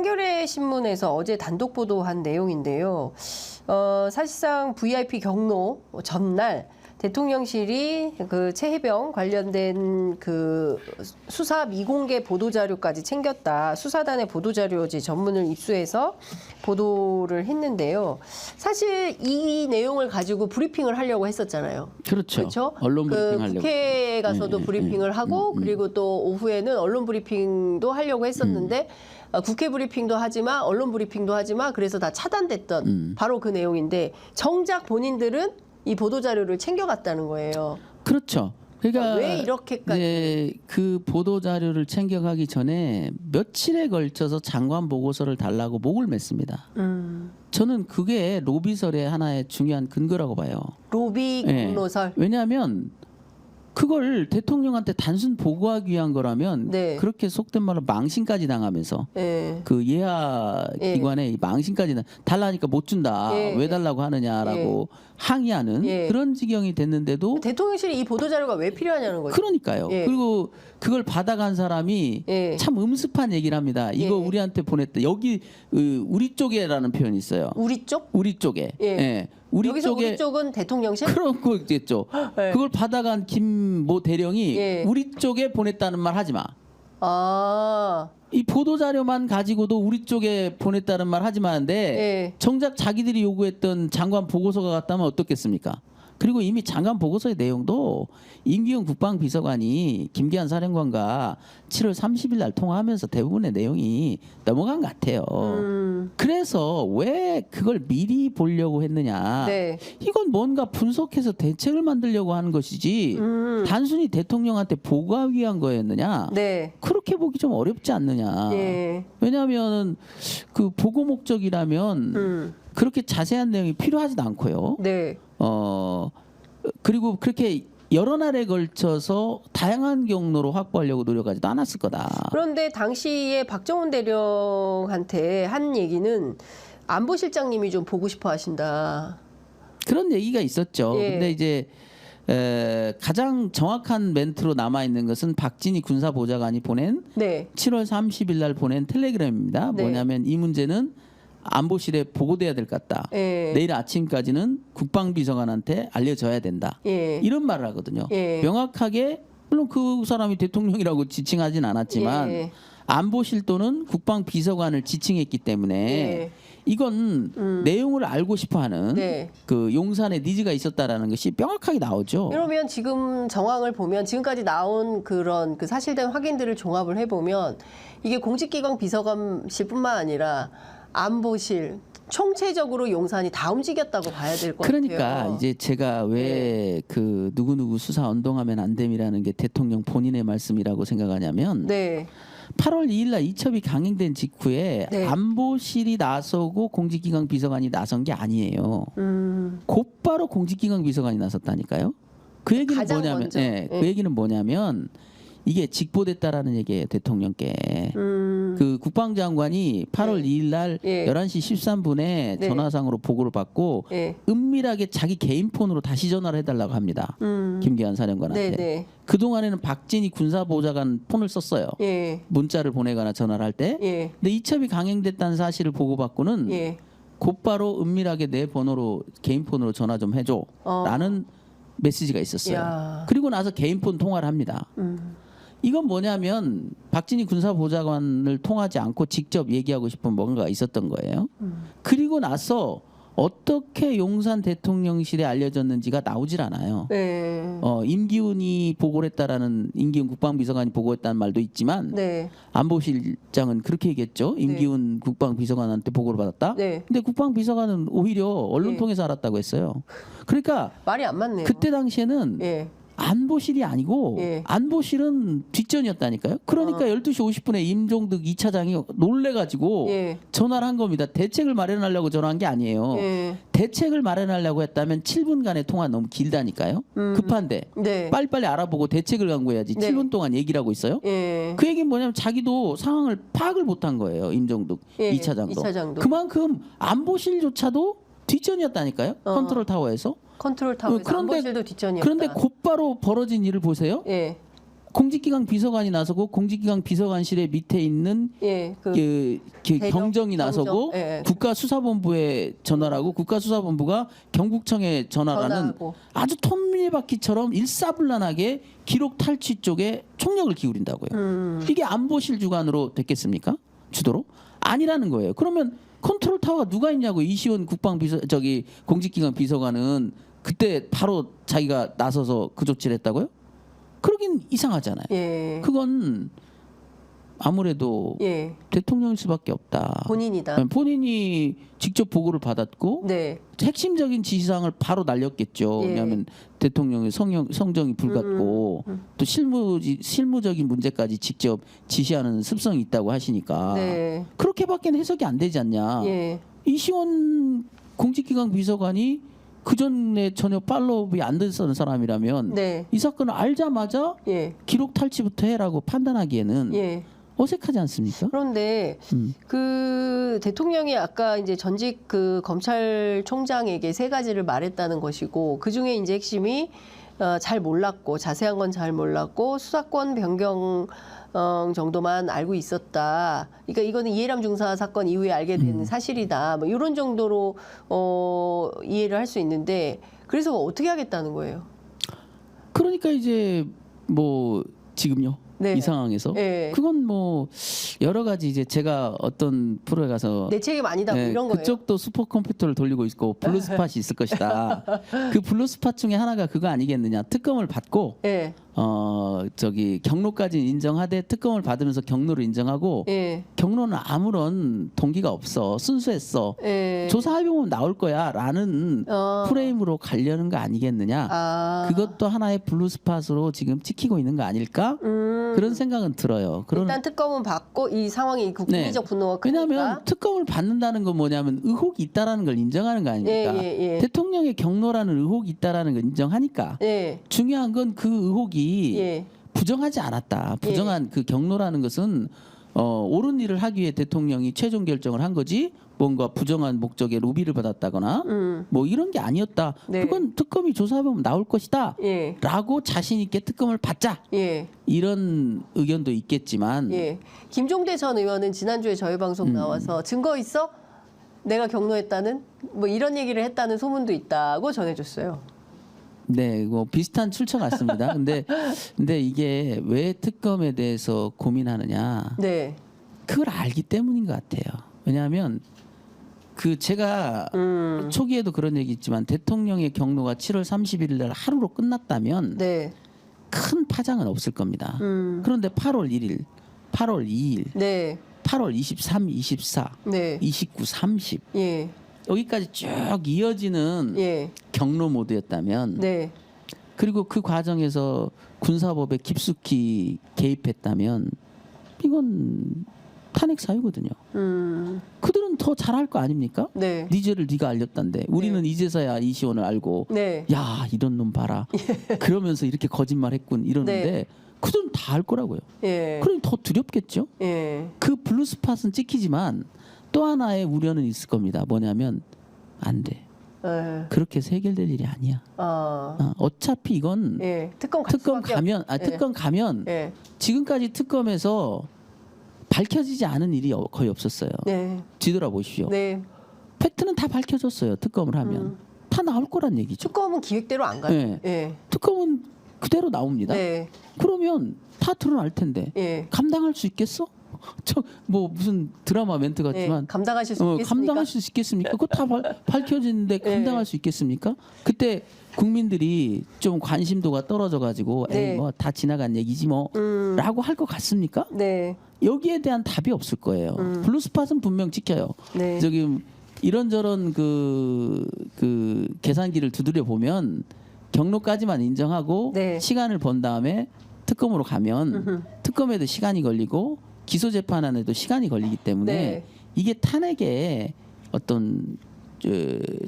한겨레 신문에서 어제 단독 보도한 내용인데요. 사실상 VIP 경로 전날 대통령실이 그 최혜병 관련된 그 수사 미공개 보도자료까지 챙겼다. 수사단의 보도자료지 전문을 입수해서 보도를 했는데요. 사실 이 내용을 가지고 브리핑을 하려고 했었잖아요. 그렇죠. 그렇죠? 언론 브리핑 하려고. 국회에 가서도 브리핑을 하고 그리고 또 오후에는 언론 브리핑도 하려고 했었는데 국회 브리핑도 하지마, 언론 브리핑도 하지마. 그래서 다 차단됐던 바로 그 내용인데 정작 본인들은 이 보도자료를 챙겨갔다는 거예요. 그렇죠. 그러니까 왜 이렇게까지? 그 보도자료를 챙겨가기 전에 며칠에 걸쳐서 장관 보고서를 달라고 목을 맸습니다. 저는 그게 로비설의 하나의 중요한 근거라고 봐요. 로비 공로설. 왜냐하면 그걸 대통령한테 단순 보고하기 위한 거라면 네. 그렇게 속된 말로 망신까지 당하면서 네. 그 예하 기관에 망신까지 달라니까 못 준다. 왜 달라고 하느냐라고 항의하는 그런 지경이 됐는데도 대통령실이 이 보도자료가 왜 필요하냐는 거죠. 그러니까요. 그리고 그걸 받아간 사람이 참 음습한 얘기를 합니다. 이거 우리한테 보냈다. 여기 우리 쪽에라는 표현이 있어요. 우리 쪽? 우리 쪽에. 우리 여기서 쪽에 우리 쪽은 대통령실? 그런 거겠죠. 그걸 받아간 김 모 대령이 우리 쪽에 보냈다는 말 하지 마. 아. 이 보도 자료만 가지고도 우리 쪽에 보냈다는 말 하지 마는데 정작 자기들이 요구했던 장관 보고서가 갔다면 어떻겠습니까? 그리고 이미 장관 보고서의 내용도 임기훈 국방비서관이 김기한 사령관과 7월 30일 날 통화하면서 대부분의 내용이 넘어간 것 같아요. 그래서 왜 그걸 미리 보려고 했느냐. 이건 뭔가 분석해서 대책을 만들려고 하는 것이지 단순히 대통령한테 보고하기 위한 거였느냐. 그렇게 보기 좀 어렵지 않느냐. 왜냐하면 그 보고 목적이라면 그렇게 자세한 내용이 필요하지도 않고요. 그리고 그렇게 여러 날에 걸쳐서 다양한 경로로 확보하려고 노력하지도 않았을 거다. 그런데 당시에 박정훈 대령한테 한 얘기는 안보실장님이 좀 보고 싶어 하신다. 그런 얘기가 있었죠. 근데 이제 가장 정확한 멘트로 남아있는 것은 박진희 군사보좌관이 보낸 7월 30일 날 보낸 텔레그램입니다. 뭐냐면 이 문제는 안보실에 보고돼야 될 것 같다. 내일 아침까지는 국방비서관한테 알려져야 된다. 이런 말을 하거든요. 명확하게 물론 그 사람이 대통령이라고 지칭하진 않았지만 안보실 또는 국방비서관을 지칭했기 때문에 이건 내용을 알고 싶어하는 그 용산의 니즈가 있었다라는 것이 명확하게 나오죠. 그러면 지금 정황을 보면 지금까지 나온 그런 그 사실된 확인들을 종합을 해보면 이게 공직기관 비서관실뿐만 아니라 안보실 총체적으로 용산이 다 움직였다고 봐야 될 것 같아요. 그러니까 이제 제가 왜 그 누구누구 수사 언동하면 안 됨이라는 게 대통령 본인의 말씀이라고 생각하냐면 8월 2일 날 이첩이 강행된 직후에 안보실이 나서고 공직기강 비서관이 나선 게 아니에요. 곧바로 공직기강 비서관이 나섰다니까요. 그 얘기는 뭐냐면 그 얘기는 뭐냐면 이게 직보됐다라는 얘기예요. 대통령께. 그 국방장관이 8월 2일 날 11시 13분에 전화상으로 보고를 받고 은밀하게 자기 개인 폰으로 다시 전화를 해달라고 합니다. 김기한 사령관한테. 그동안에는 박진희 군사보좌관 폰을 썼어요. 문자를 보내거나 전화를 할 때. 근데 이첩이 강행됐다는 사실을 보고받고는 곧바로 은밀하게 내 번호로 개인 폰으로 전화 좀 해줘 라는 메시지가 있었어요. 그리고 나서 개인 폰 통화를 합니다. 이건 뭐냐면 박진희 군사보좌관을 통하지 않고 직접 얘기하고 싶은 뭔가가 있었던 거예요. 그리고 나서 어떻게 용산 대통령실에 알려졌는지가 나오질 않아요. 임기훈이 보고를 했다라는 임기훈 국방비서관이 보고했다는 말도 있지만 안보실장은 그렇게 얘기했죠. 임기훈 국방비서관한테 보고를 받았다. 근데 국방비서관은 오히려 언론 통해서 알았다고 했어요. 그러니까 말이 안 맞네요. 그때 당시에는 안보실이 아니고 안보실은 뒷전이었다니까요. 그러니까 12시 50분에 임종득 2차장이 놀래가지고 전화를 한 겁니다. 대책을 마련하려고 전화한 게 아니에요. 대책을 마련하려고 했다면 7분간의 통화 너무 길다니까요. 급한데 빨리빨리 알아보고 대책을 강구해야지. 7분 동안 얘기를 하고 있어요. 그 얘기는 뭐냐면 자기도 상황을 파악을 못한 거예요. 임종득 2차장도. 그만큼 안보실조차도 뒷전이었다니까요. 컨트롤 타워에서. 컨트롤 타워에서 안보실도 뒷전이었다. 그런데 곧바로 벌어진 일을 보세요. 공직기강 비서관이 나서고 공직기강 비서관실의 밑에 있는 예, 경정이 나서고 예. 국가수사본부에 전화를 하고 국가수사본부가 경국청에 전화를 하는 전화하고. 아주 톱니바퀴처럼 일사불란하게 기록 탈취 쪽에 총력을 기울인다고요. 이게 안보실 주관으로 됐겠습니까? 주도로? 아니라는 거예요. 그러면 컨트롤 타워가 누가 있냐고. 이시원 공직기강 비서관은 그때 바로 자기가 나서서 그 조치를 했다고요? 그러긴 이상하잖아요. 예. 그건 아무래도 예. 대통령일 수밖에 없다. 본인이다. 본인이 직접 보고를 받았고 네. 핵심적인 지시사항을 바로 날렸겠죠. 예. 왜냐하면 대통령의 성정이 불같고 또 실무적인 문제까지 직접 지시하는 습성이 있다고 하시니까 네. 그렇게밖에 해석이 안 되지 않냐. 예. 이시원 공직기강 비서관이 그 전에 전혀 팔로우업이 안 됐던 사람이라면 네. 이 사건을 알자마자 예. 기록 탈취부터 해라고 판단하기에는 예. 어색하지 않습니까? 그런데 그 대통령이 아까 이제 전직 그 검찰총장에게 3가지를 말했다는 것이고 그 중에 이제 핵심이 잘 몰랐고 자세한 건 잘 몰랐고 수사권 변경 정도만 알고 있었다. 그러니까 이거는 이해람 중사 사건 이후에 알게 된 사실이다. 뭐 이런 정도로 이해를 할 수 있는데 그래서 어떻게 하겠다는 거예요? 그러니까 이제 뭐 지금요. 네. 이 상황에서 네. 그건 뭐 여러 가지 이제 제가 어떤 프로에 가서 내 책임 아니다 뭐 이런 거예요. 그쪽도 슈퍼컴퓨터를 돌리고 있고 블루스팟이 있을 것이다. 그 블루스팟 중에 하나가 그거 아니겠느냐. 특검을 받고 예. 경로까지 인정하되 특검을 받으면서 경로를 인정하고 예. 경로는 아무런 동기가 없어. 순수했어. 예. 조사해보면 나올 거야라는 프레임으로 가려는 거 아니겠느냐. 그것도 하나의 블루스팟으로 지금 찍히고 있는 거 아닐까? 그런 생각은 들어요. 일단 특검은 받고 이 상황이 국민적 분노가 크니까. 왜냐하면 특검을 받는다는 건 뭐냐면 의혹이 있다라는 걸 인정하는 거 아닙니까? 예. 대통령의 경로라는 의혹이 있다라는 걸 인정하니까. 예. 중요한 건 그 의혹이 예. 부정하지 않았다. 부정한 그 경로라는 것은 옳은 일을 하기 위해 대통령이 최종 결정을 한 거지 뭔가 부정한 목적에 로비를 받았다거나 뭐 이런 게 아니었다. 네. 그건 특검이 조사해보면 나올 것이다. 예. 라고 자신 있게 특검을 받자. 예. 이런 의견도 있겠지만 예. 김종대 전 의원은 지난주에 저희 방송 나와서 증거 있어? 내가 경로했다는? 뭐 이런 얘기를 했다는 소문도 있다고 전해줬어요. 네, 뭐 비슷한 출처 같습니다. 근데 이게 왜 특검에 대해서 고민하느냐? 네. 그걸 알기 때문인 것 같아요. 왜냐하면 그 제가 초기에도 그런 얘기 있지만 대통령의 경로가 7월 31일 날 하루로 끝났다면 네. 큰 파장은 없을 겁니다. 그런데 8월 1일, 8월 2일, 네. 8월 23, 24, 네. 29, 30 예. 여기까지 쭉 이어지는 예. 경로 모드였다면 네. 그리고 그 과정에서 군사법에 깊숙이 개입했다면 이건 탄핵 사유거든요. 그들은 더 잘할 거 아닙니까? 네. 네 죄를 네가 알렸단데 우리는 이제서야 이시원을 알고 네. 야 이런 놈 봐라. 그러면서 이렇게 거짓말했군 이러는데 네. 그들은 다 알 거라고요. 예. 그럼 더 두렵겠죠. 예. 그 블루스팟은 찍히지만 또 하나의 우려는 있을 겁니다. 뭐냐면 안 돼. 예. 그렇게 해서 해결될 일이 아니야. 어차피 이건 예. 특검 가면 예. 특검 가면 예. 지금까지 특검에서 밝혀지지 않은 일이 거의 없었어요. 네. 뒤돌아보십시오. 네. 팩트는 다 밝혀졌어요. 특검을 하면 다 나올 거란 얘기죠. 특검은 기획대로 안 가요. 네. 예. 특검은 그대로 나옵니다. 네. 그러면 다 드러날 텐데 예. 감당할 수 있겠어? 저 뭐 무슨 드라마 멘트 같지만 예. 감당하실 수 있겠습니까? 감당할 수 있겠습니까? 그거 다 밝혀지는데 감당할 수 있겠습니까? 그때 국민들이 좀 관심도가 떨어져가지고 네. 에이 뭐 다 지나간 얘기지 뭐라고 할 것 같습니까? 네. 여기에 대한 답이 없을 거예요. 블루스팟은 분명 찍혀요. 네. 저기 이런저런 그 계산기를 두드려 보면 경로까지만 인정하고 네. 시간을 번 다음에 특검으로 가면 특검에도 시간이 걸리고 기소 재판안에도 시간이 걸리기 때문에 네. 이게 탄핵의 어떤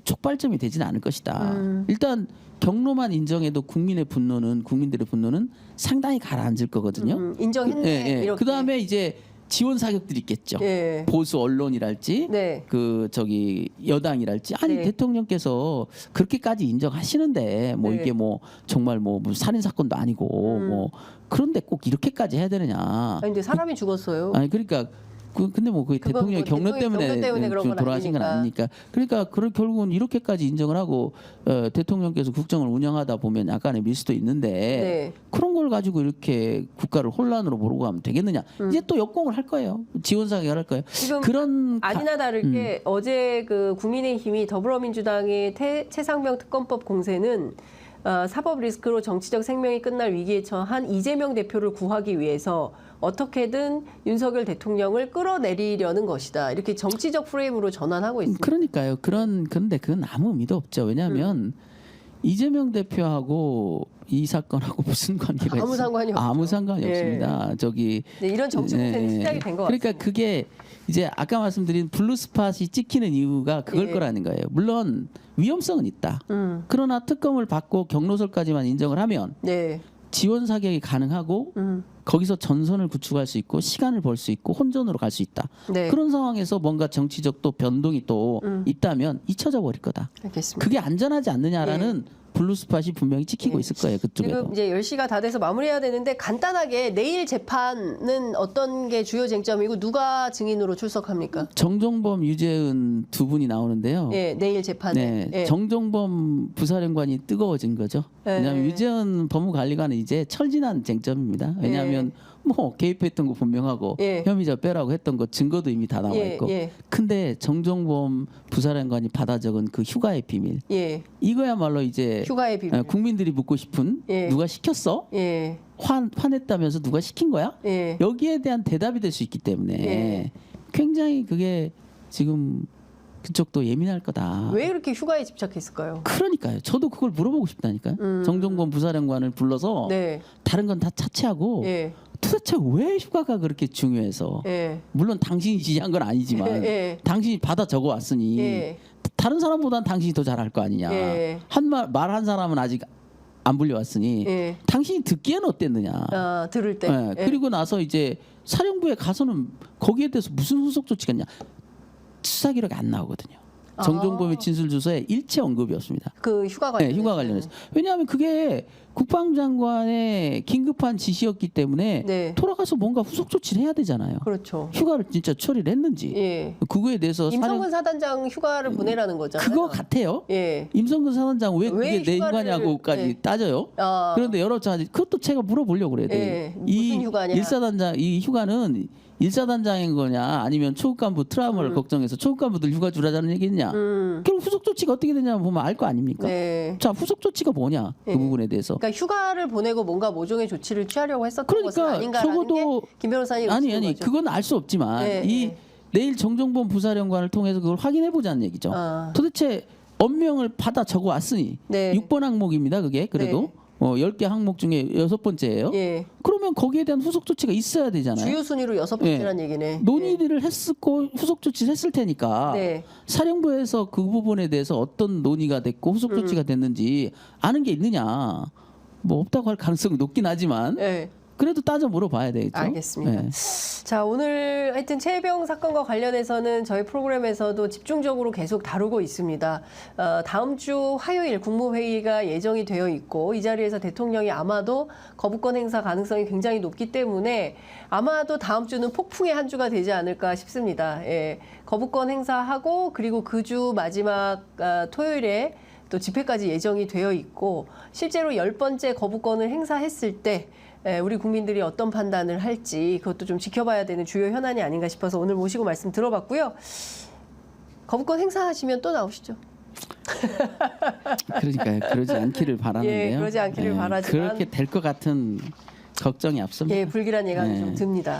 촉발점이 되지는 않을 것이다. 일단 경로만 인정해도 국민들의 분노는 상당히 가라앉을 거거든요. 인정했네. 이렇게. 그 다음에 이제 지원 사격들이 있겠죠. 예. 보수 언론이랄지 네. 그 저기 여당이랄지 아니 네. 대통령께서 그렇게까지 인정하시는데 뭐 네. 이게 뭐 정말 뭐 살인 사건도 아니고 뭐 그런데 꼭 이렇게까지 해야 되느냐. 아니 근데 사람이 죽었어요. 아니 그러니까 근데 뭐 그 그건 대통령의 뭐 경로 대통령 때문에, 경로 때문에 그런 건 돌아가신 건 아니니까. 그러니까 결국은 이렇게까지 인정을 하고 대통령께서 국정을 운영하다 보면 약간의 밀수도 있는데 네. 그런 걸 가지고 이렇게 국가를 혼란으로 몰고 가면 되겠느냐. 이제 또 역공을 할 거예요. 지원 사격을 할 거예요. 지금 그런 아니나 다를게 어제 그 국민의힘이 더불어민주당의 최상병 특검법 공세는 사법 리스크로 정치적 생명이 끝날 위기에 처한 이재명 대표를 구하기 위해서 어떻게든 윤석열 대통령을 끌어내리려는 것이다. 이렇게 정치적 프레임으로 전환하고 있습니다. 그러니까요. 그런데 그건 아무 의미도 없죠. 왜냐하면 이재명 대표하고 이 사건하고 무슨 관계가 아무 상관이 없죠. 아무 상관이 예. 없습니다. 저기 네, 이런 정치 공세는 시작이 된 것 같습니다. 그러니까 그게 이제 아까 말씀드린 블루 스팟이 찍히는 이유가 그걸 예. 거라는 거예요. 물론 위험성은 있다. 그러나 특검을 받고 경로설까지만 인정을 하면 네. 지원 사격이 가능하고 거기서 전선을 구축할 수 있고 시간을 벌 수 있고 혼전으로 갈 수 있다. 네. 그런 상황에서 뭔가 정치적 또 변동이 또 있다면 잊혀져 버릴 거다. 알겠습니다. 그게 안전하지 않느냐라는 블루스팟이 분명히 찍히고 있을 거예요. 그쪽에도. 지금 이제 10시가 다 돼서 마무리해야 되는데 간단하게 내일 재판은 어떤 게 주요 쟁점이고 누가 증인으로 출석합니까? 정종범, 유재은 두 분이 나오는데요. 네, 내일 재판에. 네, 예. 정종범 부사령관이 뜨거워진 거죠. 네. 왜냐하면 유재은 법무관리관은 이제 철진한 쟁점입니다. 왜냐하면 뭐 개입했던 거 분명하고 예. 혐의자 빼라고 했던 거 증거도 이미 다 나와 예, 있고. 예. 근데 정종범 부사령관이 받아 적은 그 휴가의 비밀. 예. 이거야말로 이제 휴가의 비밀. 국민들이 묻고 싶은 예. 누가 시켰어? 예. 화냈다면서 누가 시킨 거야? 예. 여기에 대한 대답이 될 수 있기 때문에 예. 굉장히 그게 지금 그쪽도 예민할 거다. 왜 이렇게 휴가에 집착했을까요? 그러니까요. 저도 그걸 물어보고 싶다니까요. 정종범 부사령관을 불러서 네. 다른 건 다 차치하고 예. 도대체 왜 휴가가 그렇게 중요해서 예. 물론 당신이 지시한 건 아니지만 예. 당신이 받아 적어 왔으니 예. 다른 사람보다는 당신이 더 잘할 거 아니냐. 예. 말 한 사람은 아직 안 불려왔으니 예. 당신이 듣기에는 어땠느냐. 들을 때. 예, 그리고 나서 이제 사령부에 가서는 거기에 대해서 무슨 후속 조치가 있냐. 수사 기록이 안 나오거든요. 정종범의 진술 주소에 일체 언급이 없습니다. 그 휴가 관련. 네, 휴가 관련해서. 왜냐하면 그게 국방장관의 긴급한 지시였기 때문에 네. 돌아가서 뭔가 후속 조치를 해야 되잖아요. 그렇죠. 휴가를 진짜 처리를 했는지. 예. 그거에 대해서 임성근 사단장 휴가를 보내라는 거잖아요. 그거 같아요. 예. 임성근 사단장 왜 그게 내 휴가를- 휴가냐고까지 예. 따져요. 그런데 그런데 여러 가지 그것도 제가 물어보려고 그래요. 예. 무슨 이 휴가냐? 일사단장 이 휴가는 일사단장인 거냐 아니면 초급 간부 트라우마를 걱정해서 초급 간부들 휴가 주라자는 얘기냐. 그럼 후속 조치가 어떻게 되냐 보면 알 거 아닙니까? 네. 자 후속 조치가 뭐냐 그 예. 부분에 대해서. 그러니까 휴가를 보내고 뭔가 모종의 조치를 취하려고 했었던 것은 그러니까 아닌가라는 적어도 게김 변호사님 아니 그건 알 수 없지만 예, 이 예. 내일 정종범 부사령관을 통해서 그걸 확인해 보자는 얘기죠. 아. 도대체 엄명을 받아 적어 왔으니 네. 6번 항목입니다. 그게 그래도 네. 10개 항목 중에 6번째예요. 예. 그러면 거기에 대한 후속 조치가 있어야 되잖아요. 주요 순위로 6번째란 얘기네. 논의를 했었고 후속 조치를 했을 테니까 네. 사령부에서 그 부분에 대해서 어떤 논의가 됐고 후속 조치가 됐는지 아는 게 있느냐. 뭐 없다고 할 가능성이 높긴 하지만 네. 그래도 따져 물어봐야 되겠죠. 알겠습니다. 네. 자, 오늘 하여튼 최혜병 사건과 관련해서는 저희 프로그램에서도 집중적으로 계속 다루고 있습니다. 다음 주 화요일 국무회의가 예정이 되어 있고 이 자리에서 대통령이 아마도 거부권 행사 가능성이 굉장히 높기 때문에 아마도 다음 주는 폭풍의 한 주가 되지 않을까 싶습니다. 예, 거부권 행사하고 그리고 그 주 마지막 토요일에 또 집회까지 예정이 되어 있고 실제로 10번째 거부권을 행사했을 때 우리 국민들이 어떤 판단을 할지 그것도 좀 지켜봐야 되는 주요 현안이 아닌가 싶어서 오늘 모시고 말씀 들어봤고요. 거부권 행사하시면 또 나오시죠. 그러니까요. 그러지 않기를 바라는데요. 예, 그러지 않기를 바라지만 그렇게 될 것 같은 걱정이 앞섭니다. 예, 불길한 예감이 네. 좀 듭니다.